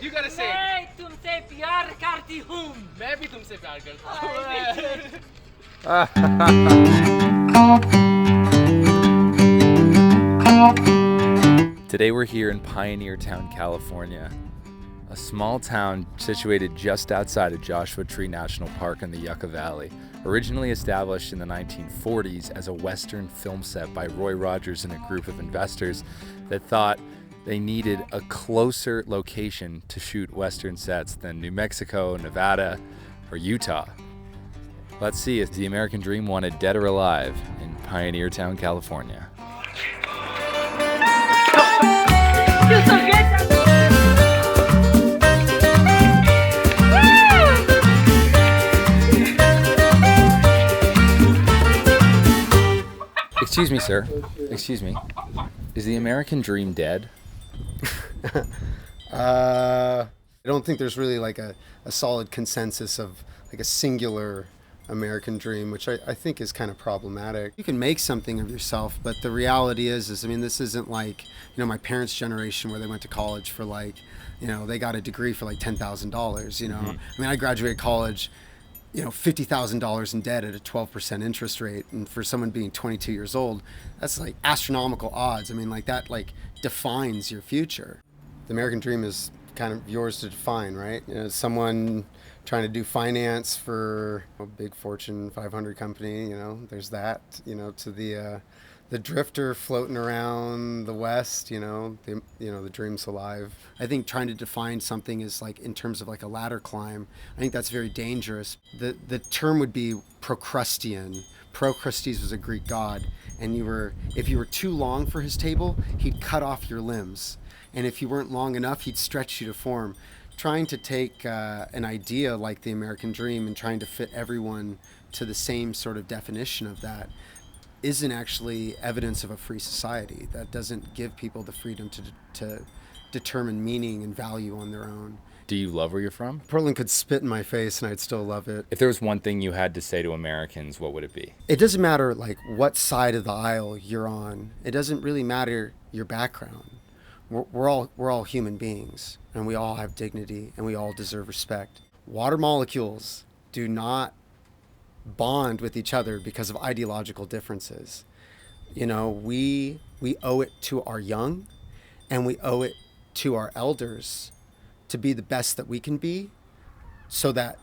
it. You gotta say it. मैं तुमसे प्यार करती हूँ. मैं भी तुमसे प्यार करता हूँ. Today we're here in Pioneertown, California, a small town situated just outside of Joshua Tree National Park in the Yucca Valley. Originally established in the 1940s as a Western film set by Roy Rogers and a group of investors that thought they needed a closer location to shoot Western sets than New Mexico, Nevada, or Utah. Let's see if the American Dream wanted dead or alive in Pioneertown, California. You're so good. Excuse me, sir. Excuse me. Is the American Dream dead? I don't think there's really like a solid consensus of like a singular American dream, which I think is kind of problematic. You can make something of yourself, but the reality is I mean, this isn't like, my parents' generation where they went to college for like, they got a degree for like $10,000, Mm-hmm. I mean, I graduated college, $50,000 in debt at a 12% interest rate. And for someone being 22 years old, that's like astronomical odds. I mean, like that like defines your future. The American Dream is kind of yours to define, right? Someone trying to do finance for a big Fortune 500 company, there's that, to the drifter floating around the West, the dream's alive. I think trying to define something is like in terms of like a ladder climb. I think that's very dangerous. The term would be Procrustean. Procrustes was a Greek god, and if you were too long for his table, he'd cut off your limbs. And if you weren't long enough, he'd stretch you to form. Trying to take an idea like the American Dream and trying to fit everyone to the same sort of definition of that isn't actually evidence of a free society. That doesn't give people the freedom to determine meaning and value on their own. Do you love where you're from? Portland could spit in my face and I'd still love it. If there was one thing you had to say to Americans, what would it be? It doesn't matter like what side of the aisle you're on. It doesn't really matter your background. We're all human beings, and we all have dignity, and we all deserve respect. Water molecules do not bond with each other because of ideological differences. We owe it to our young, and we owe it to our elders to be the best that we can be, so that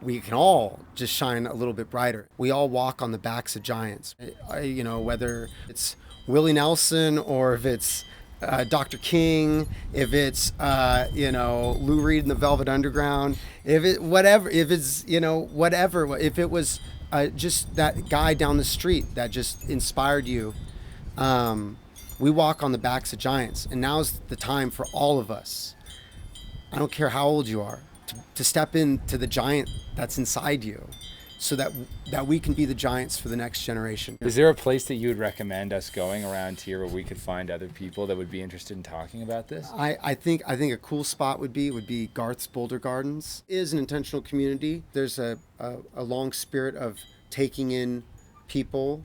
we can all just shine a little bit brighter. We all walk on the backs of giants. Whether it's Willie Nelson or if it's Dr. King, if it's Lou Reed and the Velvet Underground, if it was just that guy down the street that just inspired you. We walk on the backs of giants, and now's the time for all of us, I don't care how old you are, to step into the giant that's inside you, so that we can be the giants for the next generation. Is there a place that you would recommend us going around here where we could find other people that would be interested in talking about this? I think a cool spot would be Garth's Boulder Gardens. It is an intentional community. There's a long spirit of taking in people,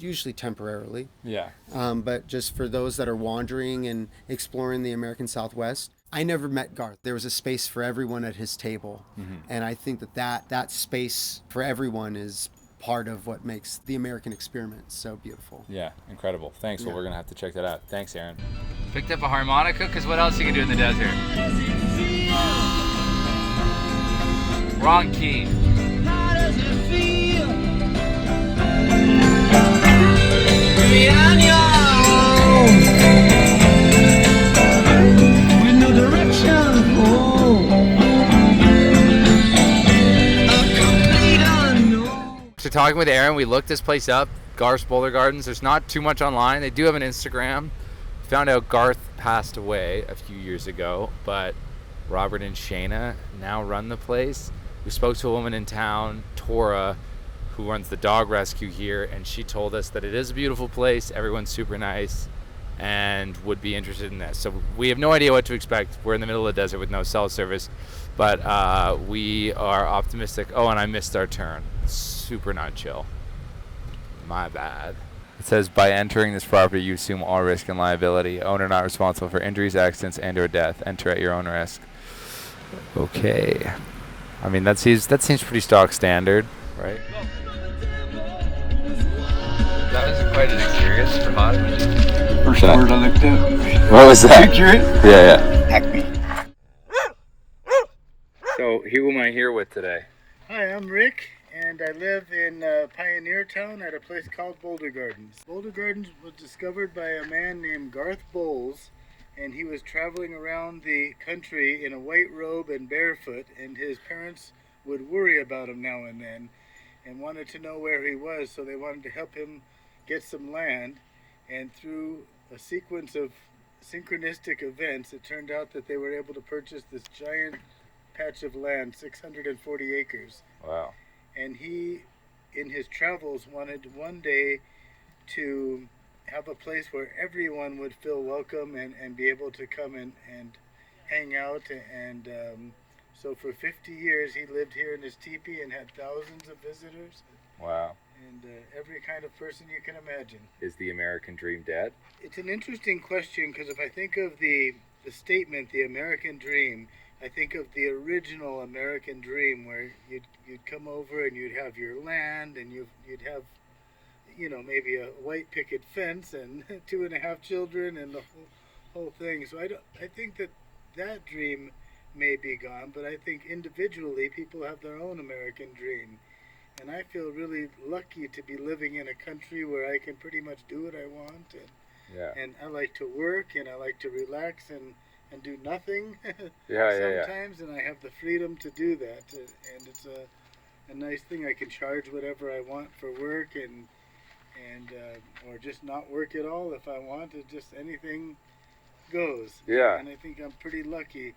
usually temporarily. Yeah. But just for those that are wandering and exploring the American Southwest. I never met Garth. There was a space for everyone at his table. Mm-hmm. And I think that space for everyone is part of what makes the American experiment so beautiful. Yeah, incredible. Thanks. Yeah. Well, we're going to have to check that out. Thanks, Aaron. Picked up a harmonica, because what else you can do in the desert? Wrong key. How does it feel? To be on your own. So talking with Aaron, we looked this place up, Garth's Boulder Gardens. There's not too much online. They do have an Instagram. Found out Garth passed away a few years ago, but Robert and Shayna now run the place. We spoke to a woman in town, Tora, who runs the dog rescue here, and she told us that it is a beautiful place. Everyone's super nice and would be interested in this. So we have no idea what to expect. We're in the middle of the desert with no cell service, but we are optimistic. Oh, and I missed our turn. Super not chill. My bad. It says, by entering this property, you assume all risk and liability. Owner not responsible for injuries, accidents, and/or death. Enter at your own risk. Okay. I mean, that seems pretty stock standard, right? That was quite an experience for Hot. First word I looked at. What was that? Picture it? Yeah. Acme. So, who am I here with today? Hi, I'm Rick, and I live in Pioneertown at a place called Boulder Gardens. Boulder Gardens was discovered by a man named Garth Bowles, and he was traveling around the country in a white robe and barefoot, and his parents would worry about him now and then and wanted to know where he was, so they wanted to help him get some land. And through a sequence of synchronistic events, it turned out that they were able to purchase this giant patch of land, 640 acres. Wow. And he, in his travels, wanted one day to have a place where everyone would feel welcome and be able to come and hang out. And so for 50 years, he lived here in his teepee and had thousands of visitors. Wow. And every kind of person you can imagine. Is the American dream dead? It's an interesting question, because if I think of the statement, the American dream, I think of the original American dream, where you'd come over and you'd have your land, and you'd have, maybe a white picket fence and 2.5 children and the whole thing. So I think that dream may be gone, but I think individually people have their own American dream. And I feel really lucky to be living in a country where I can pretty much do what I want. And I like to work, and I like to relax and do nothing sometimes. And I have the freedom to do that. And it's a nice thing. I can charge whatever I want for work, and or just not work at all if I want. It just anything goes. Yeah. And I think I'm pretty lucky.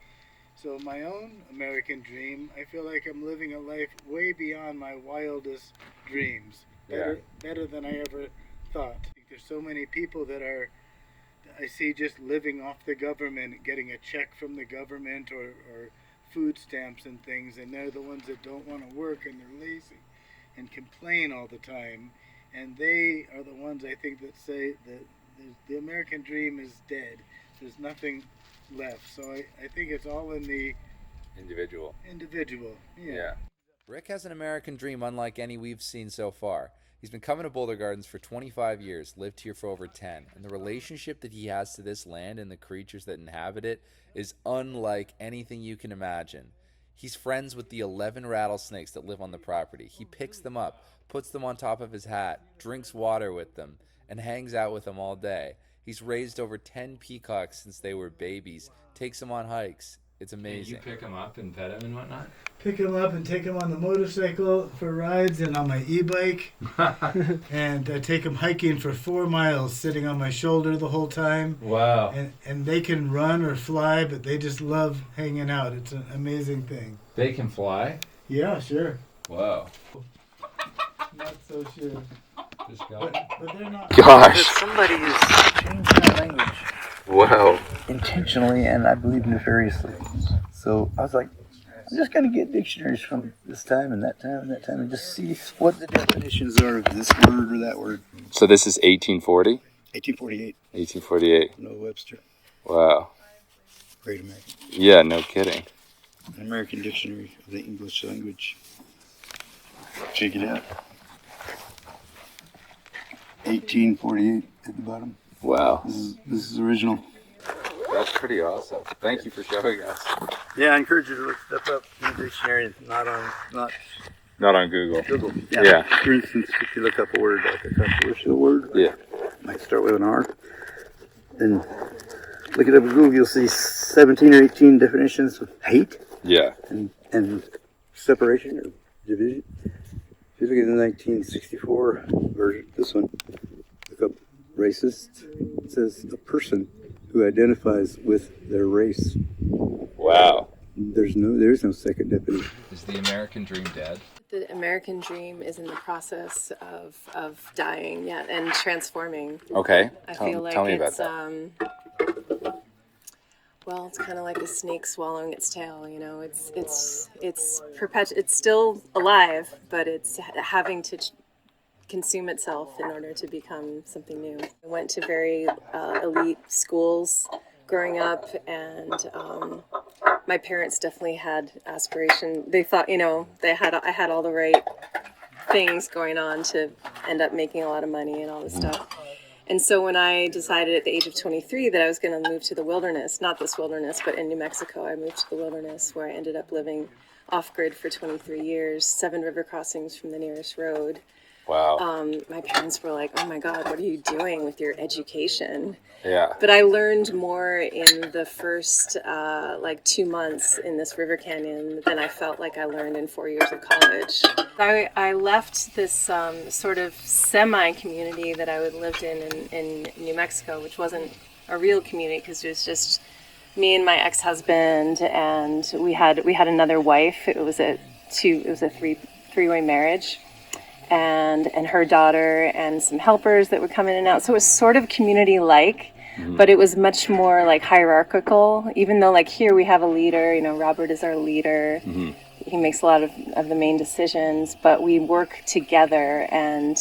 So my own American dream, I feel like I'm living a life way beyond my wildest dreams. Better than I ever thought. I think there's so many people that I see just living off the government, getting a check from the government or food stamps and things, and they're the ones that don't want to work, and they're lazy and complain all the time. And they are the ones, I think, that say that the American dream is dead. There's nothing left. So I think it's all in the Individual. Yeah. Rick has an American dream unlike any we've seen so far. He's been coming to Boulder Gardens for 25 years, lived here for over 10, and the relationship that he has to this land and the creatures that inhabit it is unlike anything you can imagine. He's friends with the 11 rattlesnakes that live on the property. He picks them up, puts them on top of his hat, drinks water with them, and hangs out with them all day. He's raised over 10 peacocks since they were babies, takes them on hikes. It's amazing. You pick them up and pet them and whatnot? Pick them up and take them on the motorcycle for rides and on my e-bike. And I take them hiking for 4 miles, sitting on my shoulder the whole time. Wow. And they can run or fly, but they just love hanging out. It's an amazing thing. They can fly? Yeah, sure. Wow. Not so sure. Just got But they're not. Gosh. Somebody has changed my language Wow. intentionally and I believe nefariously. So I was like, I'm just going to get dictionaries from this time and that time and that time and just see what the definitions are of this word or that word. So this is 1840? 1848. 1848. No Webster. Wow. Great American. Yeah, no kidding. An American dictionary of the English language. Check it out. 1848 at the bottom. Wow. This is original. That's pretty awesome. Thank you for showing us. Yeah, I encourage you to look stuff up in the dictionary, not Not on Google. Google. Yeah. For instance, if you look up a word like a controversial word, Yeah. might start with an R. Then look it up in Google, you'll see 17 or 18 definitions of hate Yeah. and separation or division. If you look at the 1964 version, this one, look up racist. It says a person who identifies with their race. Wow. There is no second definition. Is the American dream dead? The American dream is in the process of dying, and transforming. Okay. I feel like tell me about it's that. Well, it's kind of like a snake swallowing its tail. It's still alive, but it's having to consume itself in order to become something new. I went to very elite schools growing up, and my parents definitely had aspiration. They thought, you know, I had all the right things going on to end up making a lot of money and all this stuff. And so when I decided at the age of 23 that I was going to move to the wilderness, not this wilderness, but in New Mexico, I moved to the wilderness, where I ended up living off-grid for 23 years, 7 river crossings from the nearest road. Wow. My parents were like, oh my God, what are you doing with your education? Yeah. But I learned more in the first 2 months in this river canyon than I felt like I learned in 4 years of college. I left this sort of semi-community that I lived in New Mexico, which wasn't a real community because it was just me and my ex-husband, and we had another wife. It was a three-way marriage. And her daughter and some helpers that would come in and out. So it was sort of community-like, but it was much more like hierarchical, even though like here we have a leader, you know, Robert is our leader. He makes a lot of the main decisions, but we work together and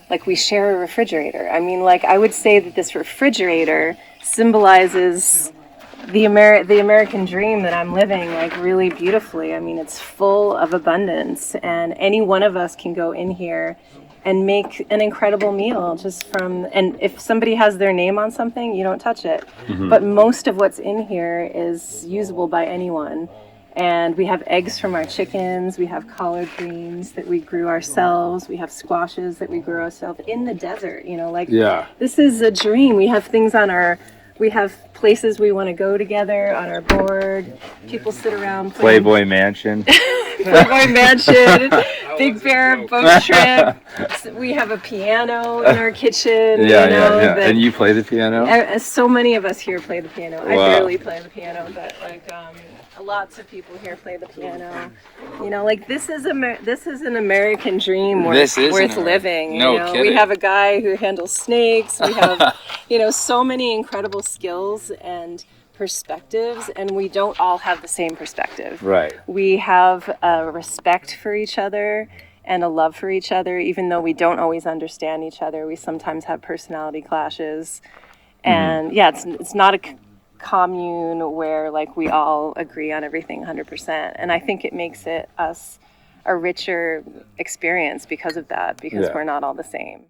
like we share a refrigerator. I mean, like I would say that this refrigerator symbolizes the American dream that I'm living like really beautifully. I mean, it's full of abundance, and any one of us can go in here and make an incredible meal just from, and if somebody has their name on something, you don't touch it. But most of what's in here is usable by anyone. And we have eggs from our chickens, we have collard greens that we grew ourselves, we have squashes that we grew ourselves in the desert, you know, like this is a dream. We have things we have places we want to go together on our board. People sit around playing Playboy Mansion. Playboy Mansion, Big Bear boat trip. We have a piano in our kitchen. Yeah. And you play the piano? So many of us here play the piano. Wow. I barely play the piano, but like lots of people here play the piano. You know, like this is an American dream worth living. No you know? kidding. We have a guy who handles snakes. We have so many incredible skills and perspectives, and we don't all have the same perspective. Right. We have a respect for each other and a love for each other, even though we don't always understand each other. We sometimes have personality clashes, and it's not a commune where like we all agree on everything 100%. And I think it makes us a richer experience because of that, because we're not all the same.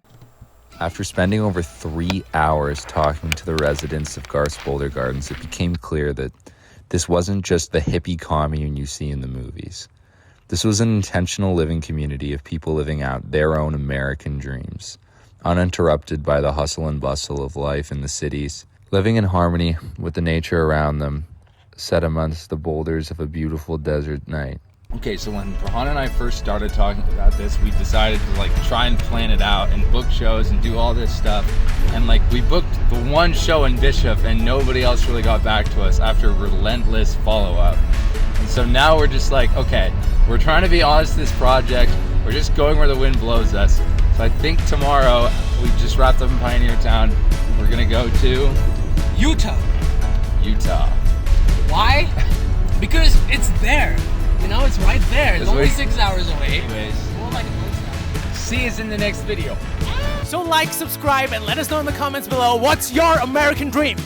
After spending over 3 hours talking to the residents of Garth's Boulder Gardens, it became clear that this wasn't just the hippie commune you see in the movies. This was an intentional living community of people living out their own American dreams, uninterrupted by the hustle and bustle of life in the cities, living in harmony with the nature around them, set amongst the boulders of a beautiful desert night. Okay, so when Prahaan and I first started talking about this, we decided to like try and plan it out and book shows and do all this stuff. And like we booked the one show in Bishop and nobody else really got back to us after relentless follow-up. And so now we're just like, okay, we're trying to be honest with this project. We're just going where the wind blows us. So I think tomorrow, we just wrapped up in Pioneertown. We're gonna go to Utah. Why? Because it's there. You know, it's right there. It's only 6 hours away. Anyways, More like a month now. see us in the next video. So like, subscribe, and let us know in the comments below what's your American dream.